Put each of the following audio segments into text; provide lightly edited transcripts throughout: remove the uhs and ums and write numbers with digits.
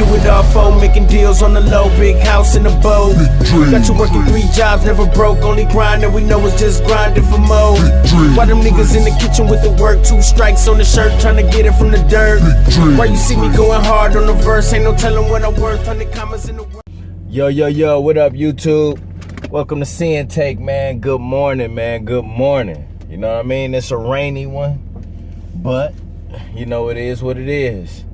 do it all for making deals on the low, big house in the boat. Got you working 3 jobs, never broke, only grinding. We know it's just grinding for more. Why them niggas in the kitchen with the work? 2 strikes on the shirt, trying to get it from the dirt. Why you see me going hard on the verse? Ain't no telling what I'm worth. 100 commas in the word. Yo, what up, YouTube? Welcome to Sinn-Take, man. Good morning, man. Good morning. You know what I mean? It's a rainy one, but you know it is what it is.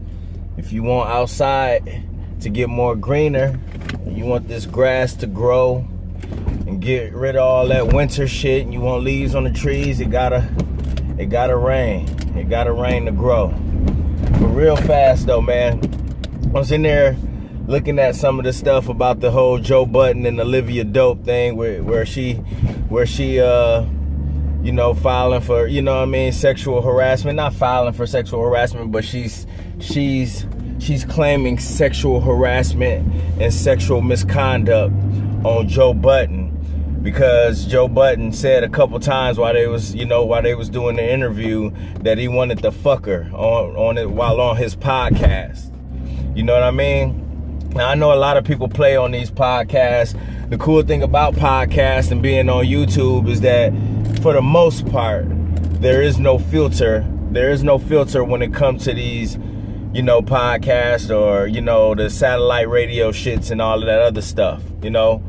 If you want outside to get more greener, you want this grass to grow and get rid of all that winter shit, and you want leaves on the trees, it gotta rain. It gotta rain to grow. But real fast though, man, I was in there looking at some of the stuff about the whole Joe Budden and Olivia Dope thing, where she you know, filing for, you know what I mean, sexual harassment. Not filing for sexual harassment, but she's claiming sexual harassment and sexual misconduct on Joe Budden, because Joe Budden said a couple times while they was doing the interview that he wanted to fuck her on it while on his podcast. You know what I mean? Now, I know a lot of people play on these podcasts. The cool thing about podcasts and being on YouTube is that for the most part, there is no filter. There is no filter when it comes to these, you know, podcasts or, you know, the satellite radio shits and all of that other stuff, you know?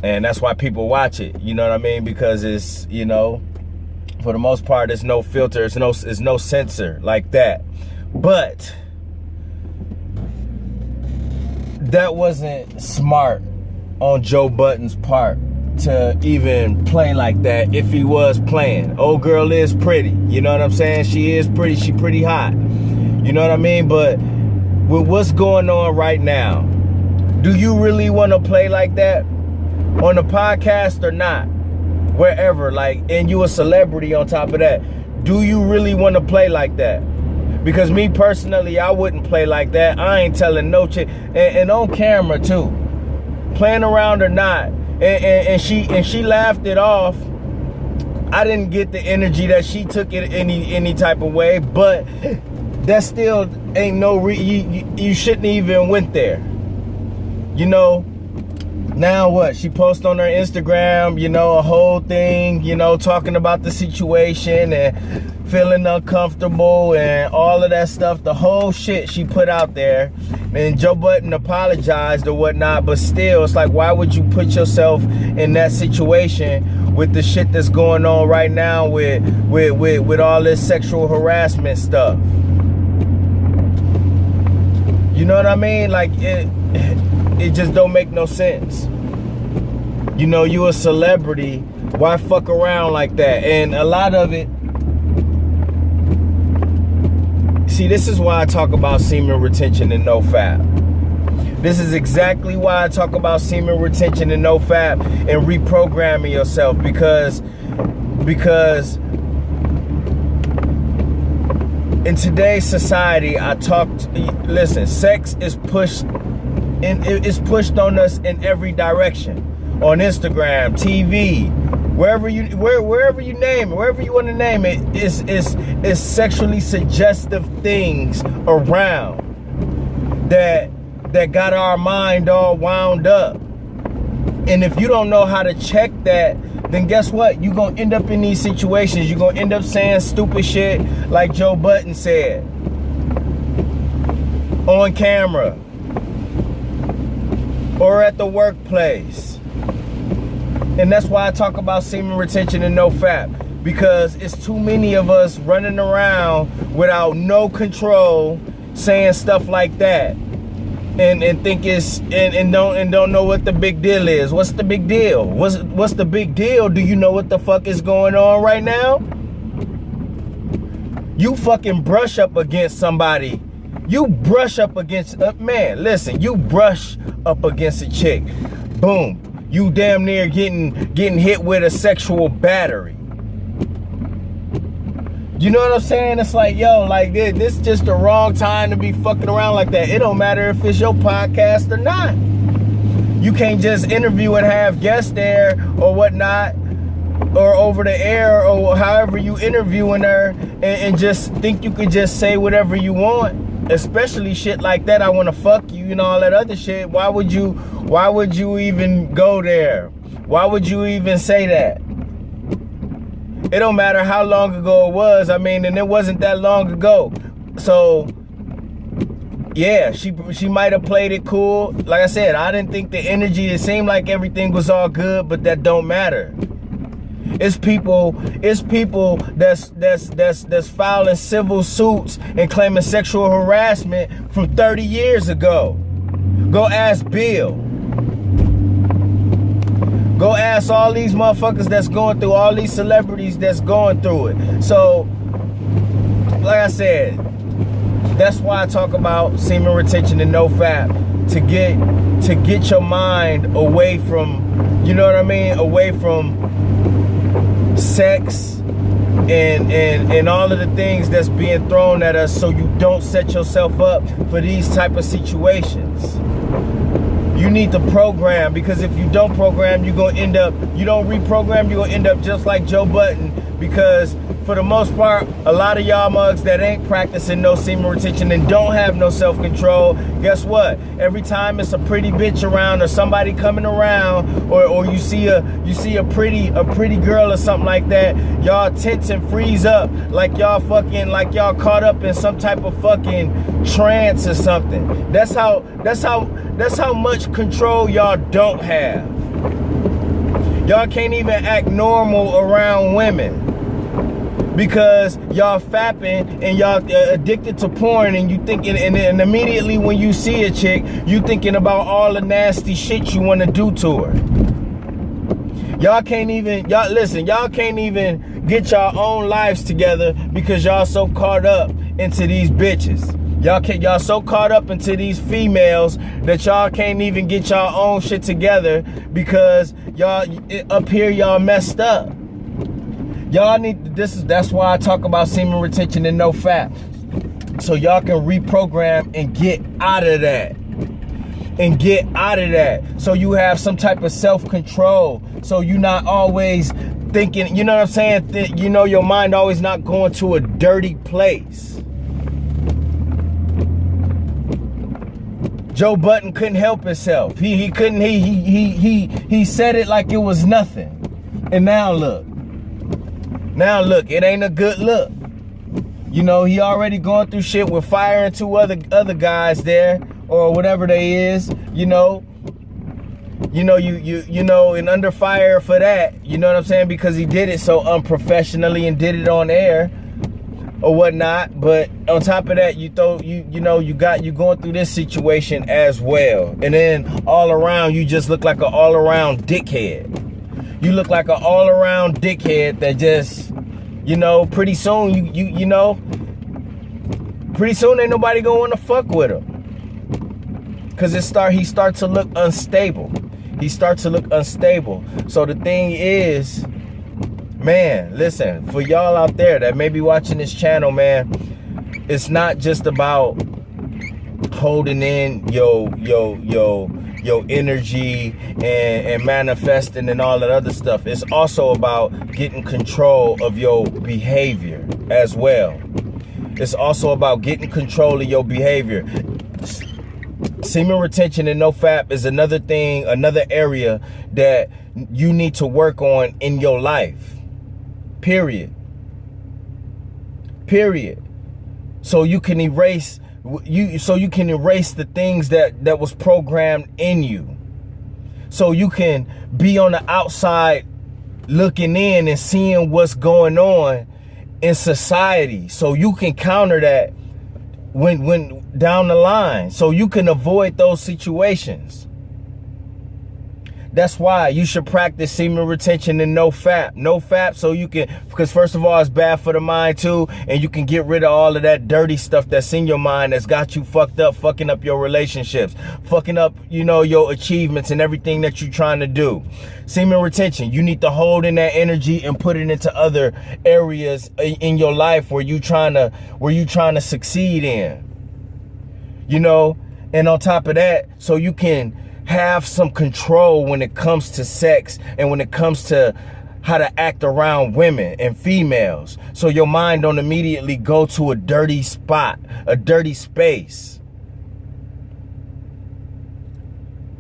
And that's why people watch it, you know what I mean? Because it's, you know, for the most part, there's no filter. It's no censor like that. But that wasn't smart on Joe Budden's part to even play like that if he was playing. Old girl is pretty, you know what I'm saying? She is pretty, she pretty hot, you know what I mean? But with what's going on right now, do you really want to play like that on the podcast or not? Wherever, like, and you a celebrity on top of that, do you really want to play like that? Because me personally, I wouldn't play like that. I ain't telling no chick, and on camera too, playing around or not. And she laughed it off. I didn't get the energy that she took it any type of way, but that still ain't no you shouldn't even went there. You know, now what? She posted on her Instagram, you know, a whole thing, you know, talking about the situation and feeling uncomfortable and all of that stuff. The whole shit she put out there. And Joe Budden apologized or whatnot, but still, it's like, why would you put yourself in that situation with the shit that's going on right now with all this sexual harassment stuff? You know what I mean? Like, it just don't make no sense. You know, you a celebrity, why fuck around like that? And a lot of it, see, this is why I talk about semen retention and no fap. This is exactly why I talk about semen retention and no fap and reprogramming yourself, because in today's society, listen, sex is pushed, and it's pushed on us in every direction. On Instagram, TV, wherever you name it, wherever you want to name it, is sexually suggestive things around that got our mind all wound up. And if you don't know how to check that, then guess what? You're gonna end up in these situations. You're gonna end up saying stupid shit like Joe Budden said on camera or at the workplace. And that's why I talk about semen retention and no fap, because it's too many of us running around without no control, saying stuff like that, and think it's and don't know what the big deal is. What's the big deal? What's the big deal? Do you know what the fuck is going on right now? You fucking brush up against somebody. You brush up against man. Listen, you brush up against a chick. Boom. You damn near getting hit with a sexual battery. You know what I'm saying? It's like, yo, like this is just the wrong time to be fucking around like that. It don't matter if it's your podcast or not. You can't just interview and have guests there or whatnot, or over the air, or however you interviewing her, and just think you could just say whatever you want. especially shit like that, I want to fuck you and all that other shit, why would you even go there? Why would you even say that? It don't matter how long ago it was. I mean, and it wasn't that long ago. So yeah, she might have played it cool. Like I said, I didn't think the energy, it seemed like everything was all good, but that don't matter. It's people that's filing civil suits and claiming sexual harassment from 30 years ago. Go ask Bill. Go ask all these motherfuckers that's going through, all these celebrities that's going through it. So, like I said, that's why I talk about semen retention and no-fap, to get your mind away from, you know what I mean, away from sex and all of the things that's being thrown at us, so you don't set yourself up for these type of situations. You need to program, because if you don't program, you don't reprogram, you're gonna end up just like Joe Budden, because for the most part, a lot of y'all mugs that ain't practicing no semen retention and don't have no self-control, guess what? Every time it's a pretty bitch around or somebody coming around, or you see a pretty girl or something like that, y'all tense and freeze up like y'all caught up in some type of fucking trance or something. That's how much control y'all don't have. Y'all can't even act normal around women, because y'all fapping and y'all addicted to porn, and you thinking, and immediately when you see a chick, you thinking about all the nasty shit you want to do to her. Y'all can't even get your own lives together because y'all so caught up into these bitches. Y'all so caught up into these females that y'all can't even get y'all own shit together, because y'all up here, y'all messed up. Y'all need, that's why I talk about semen retention and no fap. So y'all can reprogram and get out of that. So you have some type of self-control. So you're not always thinking, you know what I'm saying? You know, your mind always not going to a dirty place. Joe Budden couldn't help himself. He said it like it was nothing. And now look, it ain't a good look. You know, he already going through shit with firing two other guys there, or whatever they is, you know, and under fire for that, you know what I'm saying? Because he did it so unprofessionally and did it on air or whatnot. But on top of that, you going through this situation as well. And then all around, you just look like an all around dickhead. You look like an all around dickhead that just, you know, pretty soon pretty soon ain't nobody gonna want to fuck with him, because he starts to look unstable. So the thing is, man, listen, for y'all out there that may be watching this channel, man, it's not just about holding in your energy and manifesting and all that other stuff. It's also about getting control of your behavior as well. It's also about getting control of your behavior. Semen retention and no fap is another thing, another area that you need to work on in your life. Period. So you can erase the things that was programmed in you. So you can be on the outside looking in and seeing what's going on in society, so you can counter that when down the line, so you can avoid those situations. That's why you should practice semen retention and no fap, so you can, because first of all, it's bad for the mind too, and you can get rid of all of that dirty stuff that's in your mind that's got you fucked up, fucking up your relationships, fucking up, you know, your achievements and everything that you're trying to do. Semen retention, you need to hold in that energy and put it into other areas in your life where you trying to succeed in, you know. And on top of that, so you can have some control when it comes to sex and when it comes to how to act around women and females, so your mind don't immediately go to a dirty spot, a dirty space.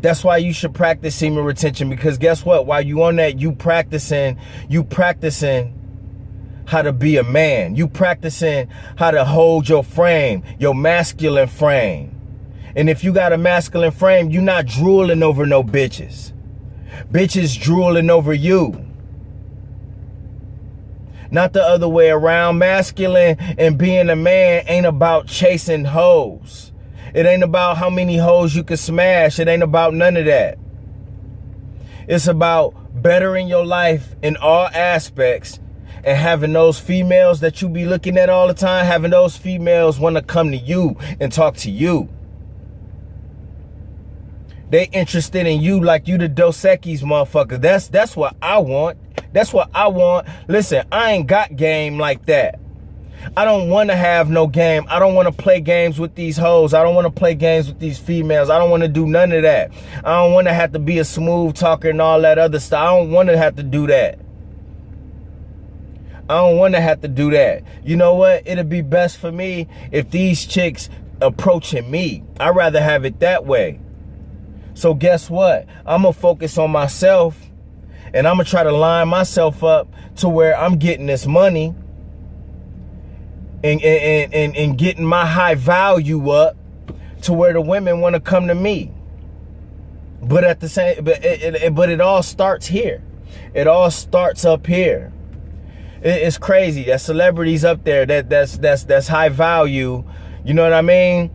That's why you should practice semen retention, because guess what? While you on that, you practicing how to be a man. You practicing how to hold your frame, your masculine frame. And if you got a masculine frame, you not drooling over no bitches. Bitches drooling over you. Not the other way around. Masculine and being a man ain't about chasing hoes. It ain't about how many hoes you can smash. It ain't about none of that. It's about bettering your life in all aspects and having those females that you be looking at all the time, having those females want to come to you and talk to you. They interested in you like you the Dos Equis, motherfucker. That's what I want. That's what I want. Listen, I ain't got game like that. I don't want to have no game. I don't want to play games with these hoes. I don't want to play games with these females. I don't want to do none of that. I don't want to have to be a smooth talker and all that other stuff. I don't want to have to do that. I don't want to have to do that. You know what? It'd be best for me if these chicks approaching me. I'd rather have it that way. So guess what? I'm going to focus on myself. And I'm going to try to line myself up to where I'm getting this money and getting my high value up to where the women want to come to me. But at the same, but it all starts here. It all starts up here. It's crazy that celebrities up there that's high value. You know what I mean?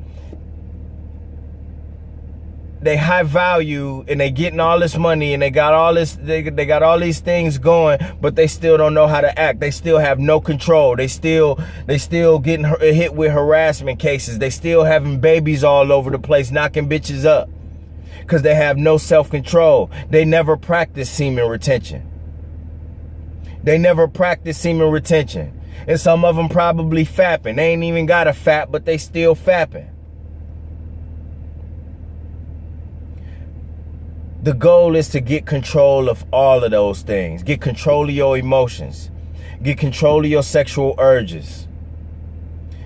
They high value and they getting all this money and they got all this, they got all these things going, but they still don't know how to act. They still have no control. They still getting hit with harassment cases. They still having babies all over the place, knocking bitches up because they have no self-control. They never practice semen retention. They never practice semen retention. And some of them probably fapping. They ain't even got a fap, but they still fapping. The goal is to get control of all of those things. Get control of your emotions. Get control of your sexual urges.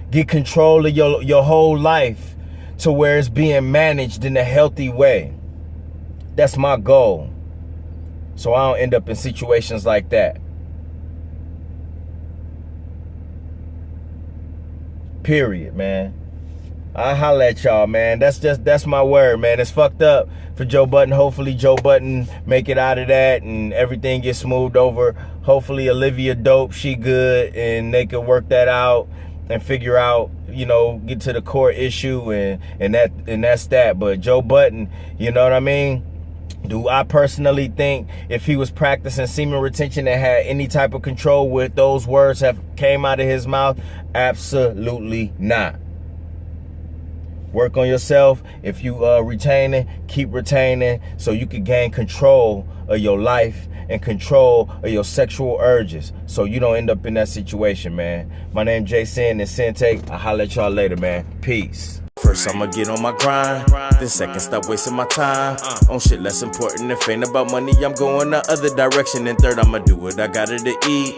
Get control of your whole life to where it's being managed in a healthy way. That's my goal. So I don't end up in situations like that. Period, man. I holla at y'all, man. That's my word, man. It's fucked up for Joe Budden. Hopefully Joe Budden make it out of that and everything gets smoothed over. Hopefully Olivia dope, she good, and they can work that out and figure out, you know, get to the core issue and that's that. But Joe Budden, you know what I mean? Do I personally think if he was practicing semen retention and had any type of control with those words that came out of his mouth? Absolutely not. Work on yourself. If you retaining, keep retaining so you can gain control of your life and control of your sexual urges so you don't end up in that situation, man. My name is Sinn and Sinn-Take. I'll holler at y'all later, man. Peace. First, I'ma get on my grind. Then second, stop wasting my time on shit less important. If ain't about money, I'm going the other direction. And third, I'ma do what I gotta to eat.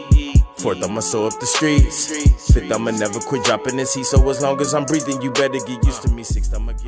Fourth, I'ma sew up the streets. Fifth, I'ma never quit dropping this heat. So as long as I'm breathing, you better get used to me. Sixth, I'ma get